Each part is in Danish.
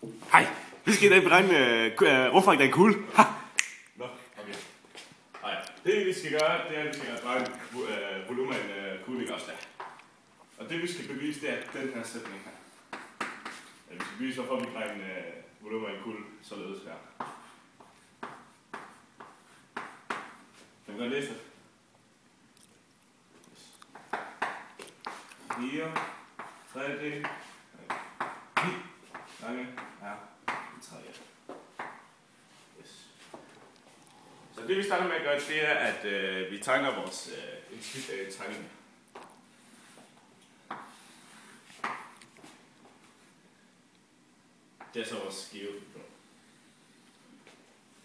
Hej, vi skal i dag beregne rumfang, der er kugle. Nå, okay. Nej, det vi skal gøre, det er, at vi skal beregne volumen af en kugle, ikke også der. Og det vi skal bevise, det er den her sætning her. Ja, vi skal bevise, hvorfor vi beregner volumen af en kugle således her. Kan vi godt læse det? 4, 3D, 9 gange er 3. Yes. Så det vi starter med at gøre, det er, at vi tegner vores tegning. Det er så vores skive.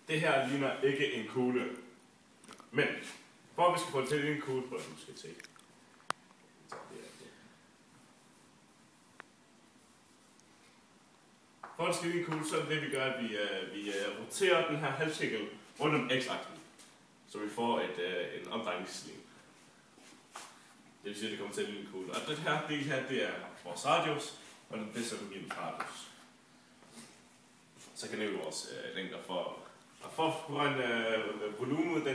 Det her ligner ikke en kugle. Men for at vi skal få det til at ligne en kugle, prøv at du skal se. For at skrive en kugle, så er det vi gør, at vi roterer den her halvcirkel rundt om x-aksen, så vi får en omdrejningslinje. Det vil sige, at det kommer til at ligne en kugle. Og den her del her, det er vores radius, og det er så den giver radius. Så kan det jo vores længder for at få en volumen,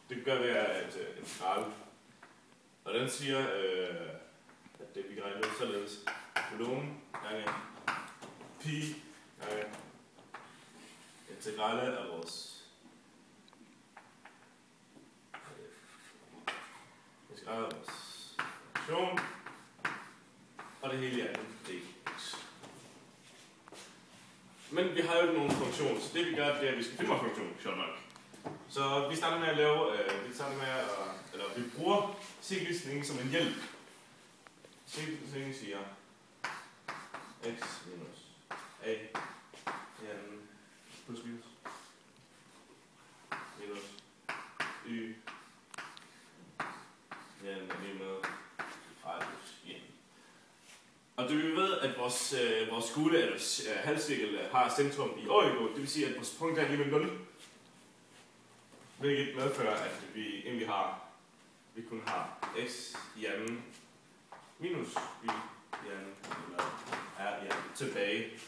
det gør ved at integrale. Og den siger, at det vi kan regne ud således volumen gange pi gange integrale af vores funktion, og det hele i andet dx. Men vi har jo ikke nogen funktion, så det vi gør, det er, at vi skal finde vores funktion, sjovt nok. Så vi starter med at lave, vi bruger cirkelligningen som en hjælp. Cirkelligningen siger x minus a plus minus y med radius y. Og det vi ved, at vores kugle eller halvcirkel har centrum i origo, det vil sige, at vores punkt er lige med 0. Hvilket medfører, at vi kun har x i anden minus y i anden er i anden tilbage.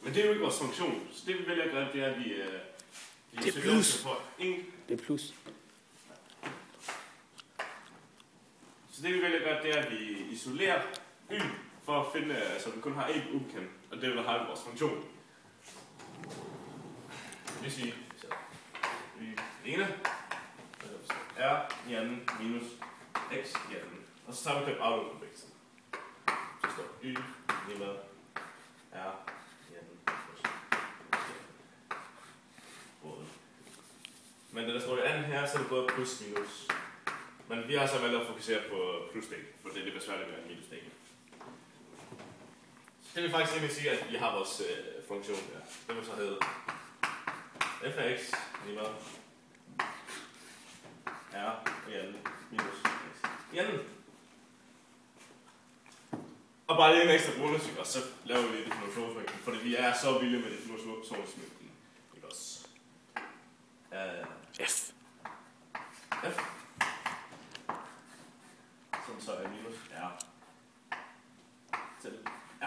Men det er jo ikke vores funktion, så det vi vælger at gøre, det er, at vi det er plus. Det er plus. Så det vi vælger at gøre, det er, at vi isolerer y for at finde, så vi kun har et ukendt, og det vil have vores funktion. Det vil sige, y i ene er i anden minus x i anden. Og så tager vi den afløbskonveksen. Så står y lige med er i anden plus x. Men da der står i anden her, så er det både plus minus. Men vi har så valgt at fokusere på plusdelen, for det er lidt besværligt med en minusdel. Det vil faktisk egentlig sige, at vi har vores funktion der. Det vil så hedde f af x lige med er i anden minus x i anden. Og bare lige en ekstra bonus, og så laver vi definitionsmængden, fordi vi er så vilde med definitionsmængden. Ikke også? F. F. Som så er minus r til r.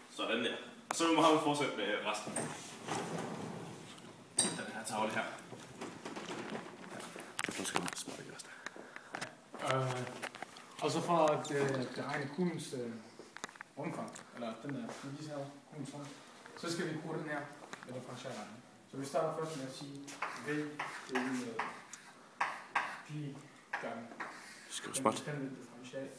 Sådan der. Og så må vi fortsætte med resten. Den her tavle her. Nu skal man smarte ikke også og så for at beregne kuglens omfang, eller den der, vi lige her kuglens omfang, så skal vi bruge den her med differentialregning. Så vi starter først med at sige v det er med pi gange skal du smart. Den differential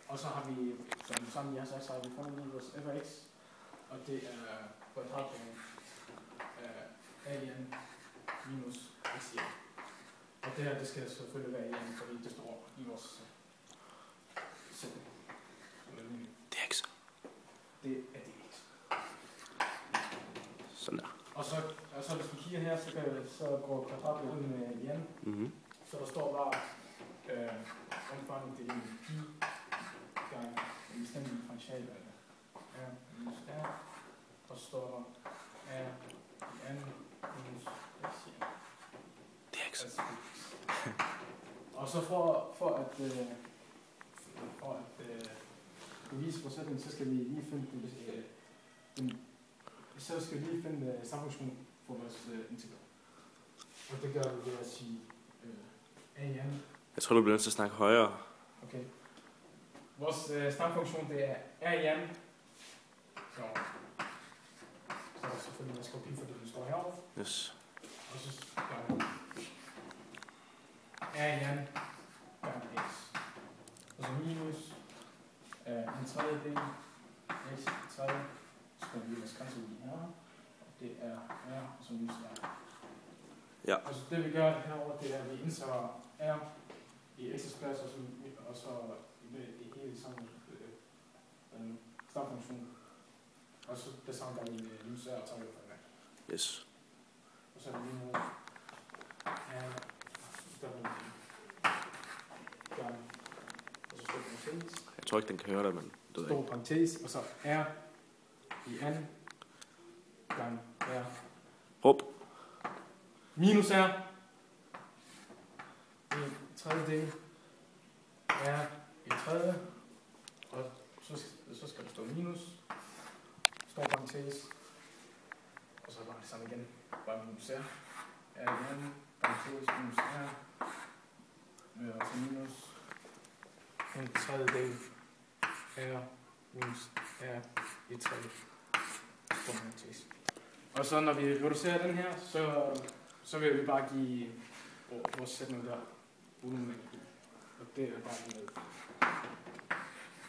og så har vi, som sammen jeg har sagt, så har vi fundet vores f af x, og det er kvadratgangen a i n minus x i n. Og det her, det skal selvfølgelig være i n, fordi det står i vores sætning. Det er x. Det er dx. Sådan der. Og så hvis vi kigger her, så går kvadratet ud med i n. Mm-hmm. Så der står bare omfanget, det er en pi gange en bestemt differential af r minus r, og så står der r i n minus x i n. Det er x. Og så for at bevise forudsætningen, så skal vi lige finde så skal vi lige finde stamfunktion for vores integral. Og det gør vi ved at sige a i n. Jeg tror, du bliver nødt til at snakke højere. Okay. Vores stamfunktion, det er a i n. Så er der selvfølgelig en skopi, fordi den står herovre. Yes. Og så gør vi a i n gange x. Og så minus en tredjedel x i tredje. Så kommer vi vores grænse lige her. Og det er r, og så minus r. Ja. Og så det vi gør herovre, det er, at vi indsætter r i x's plads, og så i hele sammen den stamfunktion. Og så det samme gør vi med minus r og tager vi for det. Yes. Og så er det minus r, og så står parentes. Jeg tror ikke, den kan høre dig, men det ved jeg Stor ikke. parentes, og så r i n gange r. Råb. Minus r. En tredjedel. R i tredje. Og så skal der stå minus. Stor parentes. Og så bare det samme igen. Bare minus r. R i n. Parentes minus r. Og så minus. En tredjedel. R minus r i tredje. Stor parentes. Og så når vi reducerer den her, så vil vi bare give vores sætning der volumen. Og det er bare med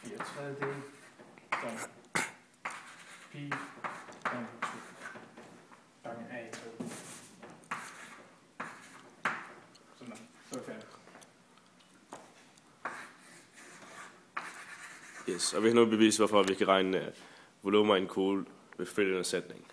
4 tredjedel gange pi gange 2 gange a i 2. Sådan, så er det færdigt. Yes, og vi kan nu bevise, hvorfor vi kan regne volumer i en kugle ved følgende sætning.